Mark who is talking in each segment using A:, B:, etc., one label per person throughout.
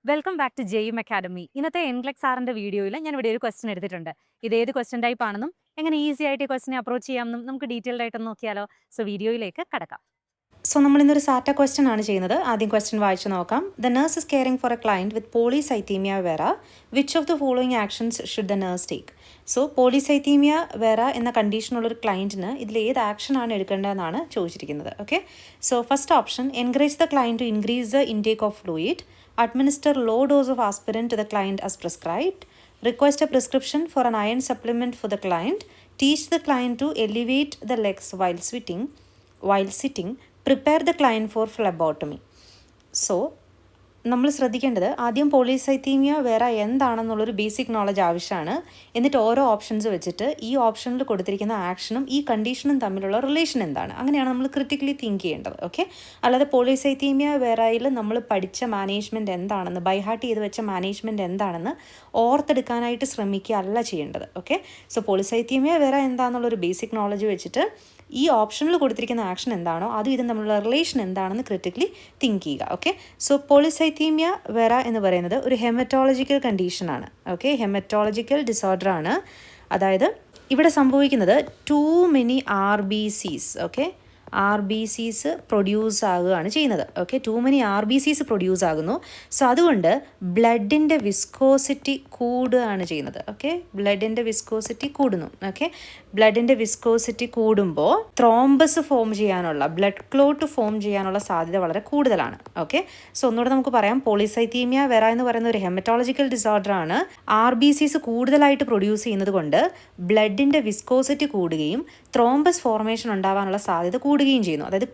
A: Welcome back to ജെയിം academy. ഇന്നത്തെ എൻഗ്ലെക് സാറിന്റെ വീഡിയോയിൽ ഞാൻ ഇവിടെ ഒരു ക്വസ്റ്റ്യൻ എടുത്തിട്ടുണ്ട്. ഇത് ഏത് ക്വസ്റ്റ്യൻ ടൈപ്പ് ആണെന്നും എങ്ങനെ ഈസി ആയിട്ട് ഈ ക്വസ്റ്റിനെ അപ്രോച്ച് ചെയ്യാമെന്നും നമുക്ക് ഡീറ്റെയിൽഡ് ആയിട്ട് നോക്കിയാലോ. സോ വീഡിയോയിലേക്ക് കടക്കാം.
B: സോ നമ്മൾ ഇന്നൊരു സാറ്റ ക്വസ്റ്റ്യൻ ആണ് ചെയ്യുന്നത്. ആദ്യം ക്വസ്റ്റ്യൻ വായിച്ചു നോക്കാം. The nurse is caring for a client with polycythemia vera. Which of the following actions should the nurse take? So polycythemia vera എന്ന കണ്ടീഷനുള്ളൊരു ക്ലയൻറ്റിന് ഇതിൽ ഏത് ആക്ഷനാണ് എടുക്കേണ്ടതെന്നാണ് ചോദിച്ചിരിക്കുന്നത്. Okay, so first option, encourage the client to increase the intake of fluid, administer low dose of aspirin to the client as prescribed, request a prescription for an iron supplement for the client, teach the client to elevate the legs while sitting, prepare the client for phlebotomy. So നമ്മൾ ശ്രദ്ധിക്കേണ്ടത് ആദ്യം polycythaemia വേറെ എന്താണെന്നുള്ളൊരു basic knowledge ആവശ്യമാണ്. എന്നിട്ട് ഓരോ options വെച്ചിട്ട് ഈ ഓപ്ഷനിൽ കൊടുത്തിരിക്കുന്ന ആക്ഷനും ഈ കണ്ടീഷനും തമ്മിലുള്ള റിലേഷൻ എന്താണ്, അങ്ങനെയാണ് നമ്മൾ ക്രിട്ടിക്കലി തിങ്ക് ചെയ്യേണ്ടത്. ഓക്കെ, അല്ലാതെ പോളിസൈത്തീമിയ വേറയിൽ നമ്മൾ പഠിച്ച മാനേജ്മെൻറ്റ് എന്താണെന്ന്, ബൈഹാർട്ട് ചെയ്ത് വെച്ച മാനേജ്മെൻറ്റ് എന്താണെന്ന് ഓർത്തെടുക്കാനായിട്ട് ശ്രമിക്കുക അല്ല ചെയ്യേണ്ടത്. ഓക്കെ, സോ പോളിസൈത്തീമിയ വേറെ എന്താണെന്നുള്ളൊരു ബേസിക് നോളജ് വെച്ചിട്ട് ഈ ഓപ്ഷനിൽ കൊടുത്തിരിക്കുന്ന ആക്ഷൻ എന്താണോ അതും ഇതും തമ്മിലുള്ള റിലേഷൻ എന്താണെന്ന് ക്രിട്ടിക്കലി തിങ്ക് ചെയ്യുക. ഓക്കെ, സോ പോളിസൈത്തീമിയ വെറ എന്ന് പറയുന്നത് ഒരു ഹെമറ്റോളജിക്കൽ കണ്ടീഷനാണ്. ഓക്കെ, ഹെമറ്റോളജിക്കൽ ഡിസോർഡർ ആണ്. അതായത് ഇവിടെ സംഭവിക്കുന്നത് too many RBCs, okay, RBCs produce ആകുകയാണ് ചെയ്യുന്നത്. Okay, too many RBCs produce ആകുന്നു. സോ അതുകൊണ്ട് ബ്ലഡിൻ്റെ വിസ്കോസിറ്റി കൂടുകയാണ് ചെയ്യുന്നത്. ഓക്കെ, ബ്ലഡിൻ്റെ വിസ്കോസിറ്റി കൂടുന്നു. ഓക്കെ, ബ്ലഡിൻ്റെ വിസ്കോസിറ്റി കൂടുമ്പോൾ ത്രോംബസ് ഫോം ചെയ്യാനുള്ള, ബ്ലഡ് ക്ലോട്ട് ഫോം ചെയ്യാനുള്ള സാധ്യത വളരെ കൂടുതലാണ്. ഓക്കെ, സോ ഒന്നുകൂടെ നമുക്ക് പറയാം, പോളിസൈത്തീമിയ വെറ എന്ന് പറയുന്ന ഒരു ഹെമറ്റോളജിക്കൽ ഡിസോർഡർ ആണ്. RBCs കൂടുതലായിട്ട് പ്രൊഡ്യൂസ് ചെയ്യുന്നത് കൊണ്ട് ബ്ലഡിൻ്റെ വിസ്കോസിറ്റി കൂടുകയും ത്രോംബസ് ഫോർമേഷൻ ഉണ്ടാവാനുള്ള സാധ്യത കൂടുകയും ചെയ്യുന്നു. അതായത്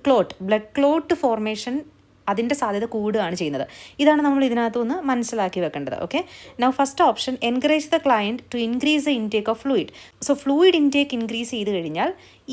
B: ബ്ലഡ് ക്ലോട്ട് ഫോർമേഷൻ അതിൻ്റെ സാധ്യത കൂടുകയാണ് ചെയ്യുന്നത്. ഇതാണ് നമ്മൾ ഇതിനകത്തുനിന്ന് മനസ്സിലാക്കി വെക്കേണ്ടത്. Okay, now first option, encourage the client to increase the intake of fluid. So fluid intake increase ചെയ്ത് കഴിഞ്ഞാൽ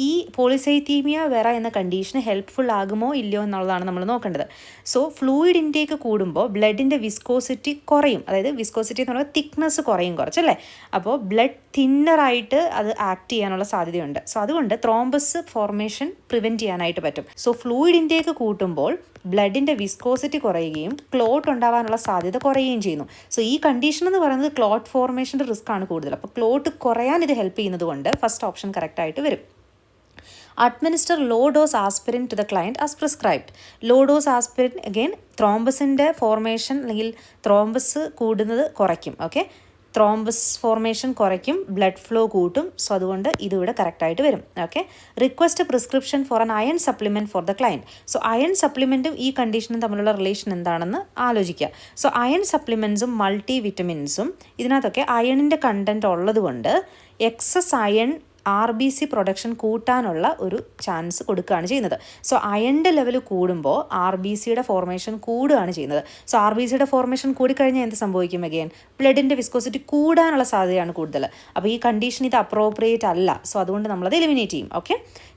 B: ഈ പോളിസൈത്തീമിയ വെറ എന്ന കണ്ടീഷന് ഹെൽപ്ഫുൾ ആകുമോ ഇല്ലയോ എന്നുള്ളതാണ് നമ്മൾ നോക്കേണ്ടത്. സോ ഫ്ലൂയിഡ് ഇൻടേക്ക് കൂടുമ്പോൾ ബ്ലഡിൻ്റെ വിസ്കോസിറ്റി കുറയും. അതായത് വിസ്കോസിറ്റി എന്ന് പറയുമ്പോൾ തിക്നെസ് കുറയും കുറച്ചല്ലേ. അപ്പോൾ ബ്ലഡ് തിന്നറായിട്ട് അത് ആക്ട് ചെയ്യാനുള്ള സാധ്യതയുണ്ട്. സോ അതുകൊണ്ട് ത്രോംബസ് ഫോർമേഷൻ പ്രിവെൻറ്റ് ചെയ്യാനായിട്ട് പറ്റും. സോ ഫ്ലൂയിഡ് ഇൻടേക്ക് കൂട്ടുമ്പോൾ ബ്ലഡിൻ്റെ വിസ്കോസിറ്റി കുറയുകയും ക്ലോട്ട് ഉണ്ടാവാനുള്ള സാധ്യത കുറയുകയും ചെയ്യുന്നു. സോ ഈ കണ്ടീഷൻ എന്ന് പറയുന്നത് ക്ലോട്ട് ഫോർമേഷൻ്റെ റിസ്ക് ആണ് കൂടുതൽ. അപ്പോൾ ക്ലോട്ട് കുറയാൻ ഇത് ഹെൽപ്പ് ചെയ്യുന്നത് കൊണ്ട് ഫസ്റ്റ് ഓപ്ഷൻ കറക്റ്റായിട്ട് വരും. Administer low dose aspirin to the client as prescribed. Low dose aspirin again ത്രോംബസിൻ്റെ ഫോർമേഷൻ അല്ലെങ്കിൽ ത്രോംബസ് കൂടുന്നത് കുറയ്ക്കും. ഓക്കെ, ത്രോംബസ് ഫോർമേഷൻ കുറയ്ക്കും, ബ്ലഡ് ഫ്ലോ കൂട്ടും. സോ അതുകൊണ്ട് ഇതിവിടെ കറക്റ്റായിട്ട് വരും. Okay, request prescription for an iron supplement for the client. So iron സപ്ലിമെൻറ്റും ഈ കണ്ടീഷനും തമ്മിലുള്ള റിലേഷൻ എന്താണെന്ന് ആലോചിക്കുക. സോ അയൺ സപ്ലിമെൻറ്റ്സും മൾട്ടി വിറ്റമിൻസും ഇതിനകത്തൊക്കെ അയണിൻ്റെ കണ്ടൻറ്റ് ഉള്ളത് കൊണ്ട് എക്സസ് അയൺ RBC പ്രൊഡക്ഷൻ കൂട്ടാനുള്ള ഒരു ചാൻസ് കൊടുക്കുകയാണ് ചെയ്യുന്നത്. സോ അയണിൻ്റെ ലെവൽ കൂടുമ്പോൾ RBCയുടെ ഫോർമേഷൻ കൂടുകയാണ് ചെയ്യുന്നത്. സോ RBCയുടെ ഫോർമേഷൻ കൂടിക്കഴിഞ്ഞാൽ എന്ത് സംഭവിക്കും? അഗെയിൻ ബ്ലഡിൻ്റെ വിസ്കോസിറ്റി കൂടാനുള്ള സാധ്യതയാണ് കൂടുതൽ. അപ്പോൾ ഈ കണ്ടീഷൻ ഇത് അപ്രോപ്രിയേറ്റ് അല്ല. സോ അതുകൊണ്ട് നമ്മളത് എലിമിനേറ്റ് ചെയ്യും. Okay,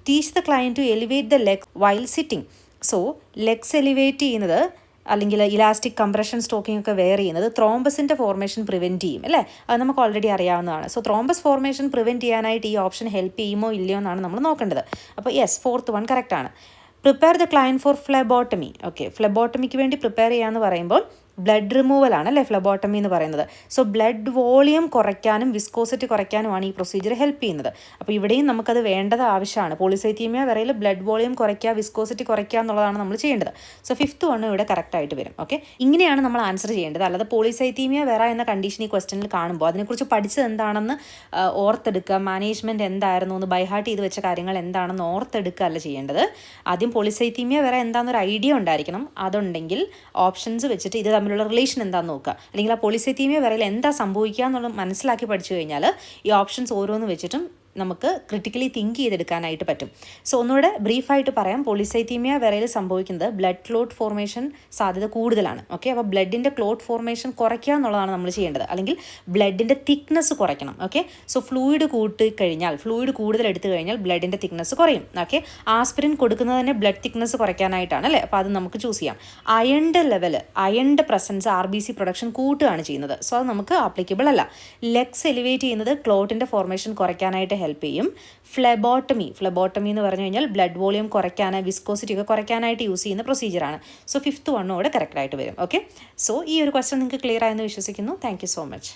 B: teach the client to elevate the leg while sitting. So legs elevate ചെയ്യുന്നത് അല്ലെങ്കിൽ ഇലാസ്റ്റിക് കംപ്രഷൻ സ്റ്റോക്കിംഗ് ഒക്കെ വെയർ ചെയ്യുന്നത് ത്രോംബസിൻ്റെ ഫോർമേഷൻ പ്രിവെൻറ്റ് ചെയ്യും അല്ലേ. അത് നമുക്ക് ഓൾറെഡി അറിയാവുന്നതാണ്. സോ ത്രോംബസ് ഫോർമേഷൻ പ്രിവെൻറ്റ് ചെയ്യാനായിട്ട് ഈ ഓപ്ഷൻ ഹെൽപ്പ് ചെയ്യുമോ ഇല്ലയോ എന്നാണ് നമ്മൾ നോക്കേണ്ടത്. അപ്പോൾ യെസ്, ഫോർത്ത് വൺ കറക്റ്റാണ്. Prepare the client for phlebotomy. Okay, ഫ്ലെബോട്ടമിക്ക് വേണ്ടി പ്രിപ്പയർ ചെയ്യാമെന്ന് പറയുമ്പോൾ ബ്ലഡ് റിമൂവലാണ് അല്ലേ ഫ്ലെബോട്ടമി എന്ന് പറയുന്നത്. സോ ബ്ലഡ് വോളിയം കുറയ്ക്കാനും വിസ്കോസിറ്റി കുറയ്ക്കാനുമാണ് ഈ പ്രൊസീജിയർ ഹെൽപ്പ് ചെയ്യുന്നത്. അപ്പോൾ ഇവിടെയും നമുക്കത് വേണ്ടത് ആവശ്യമാണ്. പോളിസൈത്തീമിയ വെറയിൽ ബ്ലഡ് വോളിയം കുറയ്ക്കുക, വിസ്കോസിറ്റി കുറയ്ക്കുക എന്നുള്ളതാണ് നമ്മൾ ചെയ്യേണ്ടത്. സോ ഫിഫ്ത്ത് വൺ ഇവിടെ കറക്റ്റായിട്ട് വരും. ഓക്കെ, ഇങ്ങനെയാണ് നമ്മൾ ആൻസർ ചെയ്യേണ്ടത്. അല്ലാതെ പോളിസൈത്തീമിയ വെറ എന്ന കണ്ടീഷൻ ഈ ക്വസ്റ്റനിൽ കാണുമ്പോൾ അതിനെക്കുറിച്ച് പഠിച്ചത് എന്താണെന്ന് ഓർത്തെടുക്കുക, മാനേജ്മെൻറ്റ് എന്തായിരുന്നു എന്ന് ബൈഹാർട്ട് ചെയ്ത് വെച്ച കാര്യങ്ങൾ എന്താണെന്ന് ഓർത്തെടുക്കുക അല്ല ചെയ്യേണ്ടത്. ആദ്യം പോളിസൈത്തീമിയ വെറ എന്താണെന്നൊരു ഐഡിയ ഉണ്ടായിരിക്കണം. അതുണ്ടെങ്കിൽ ഓപ്ഷൻസ് വെച്ചിട്ട് ഇത് തമ്മിലുള്ള റിലേഷൻ എന്താണെന്ന് നോക്കുക. അല്ലെങ്കിൽ ആ പോളിസൈത്തീമിയ വെറയിൽ എന്താ സംഭവിക്കുക എന്നുള്ളത് മനസ്സിലാക്കി പഠിച്ചു കഴിഞ്ഞാൽ ഈ ഓപ്ഷൻസ് ഓരോന്ന് വെച്ചിട്ടും നമുക്ക് ക്രിട്ടിക്കലി തിങ്ക് ചെയ്തെടുക്കാനായിട്ട് പറ്റും. സോ ഒന്നുകൂടെ ബ്രീഫായിട്ട് പറയാം, പോളിസൈത്തീമിയ വെറയിൽ സംഭവിക്കുന്നത് ബ്ലഡ് ക്ലോട്ട് ഫോർമേഷൻ സാധ്യത കൂടുതലാണ്. ഓക്കെ, അപ്പോൾ ബ്ലഡിൻ്റെ ക്ലോട്ട് ഫോർമേഷൻ കുറയ്ക്കുക എന്നുള്ളതാണ് നമ്മൾ ചെയ്യേണ്ടത്. അല്ലെങ്കിൽ ബ്ലഡിൻ്റെ തിക്നെസ് കുറയ്ക്കണം. ഓക്കെ, സോ ഫ്ലൂയിഡ് കൂട്ടിക്കഴിഞ്ഞാൽ, ഫ്ലൂയിഡ് കൂടുതൽ എടുത്തു കഴിഞ്ഞാൽ ബ്ലഡിൻ്റെ തിക്നെസ് കുറയും. ഓക്കെ, ആസ്പിരിൻ കൊടുക്കുന്നത് തന്നെ ബ്ലഡ് തിക്നെസ് കുറയ്ക്കാനായിട്ടാണ് അല്ലേ. അപ്പോൾ അത് നമുക്ക് ചൂസ് ചെയ്യാം. അയണിൻ്റെ പ്രസൻസ് RBC പ്രൊഡക്ഷൻ കൂട്ടുകയാണ് ചെയ്യുന്നത്. സോ അത് നമുക്ക് ആപ്ലിക്കബിൾ അല്ല. ലെഗ്സ് എലിവേറ്റ് ചെയ്യുന്നത് ക്ലോട്ടിൻ്റെ ഫോർമേഷൻ കുറയ്ക്കാനായിട്ട് ഹെൽപ്പ് ചെയ്യും. ഫ്ലെബോട്ടമി എന്ന് പറഞ്ഞു കഴിഞ്ഞാൽ ബ്ലഡ് വോളിയം കുറയ്ക്കാൻ, വിസ്കോസിറ്റി ഒക്കെ കുറയ്ക്കാനായിട്ട് യൂസ് ചെയ്യുന്ന പ്രൊസീജിയറാണ്. സോ 5th വണ്ണോടെ കറക്റ്റായിട്ട് വരും. ഓക്കെ, സോ ഈ ഒരു ക്വസ്റ്റ്യൻ നിങ്ങൾക്ക് ക്ലിയർ ആയെന്ന് വിശ്വസിക്കുന്നു. Thank you so much.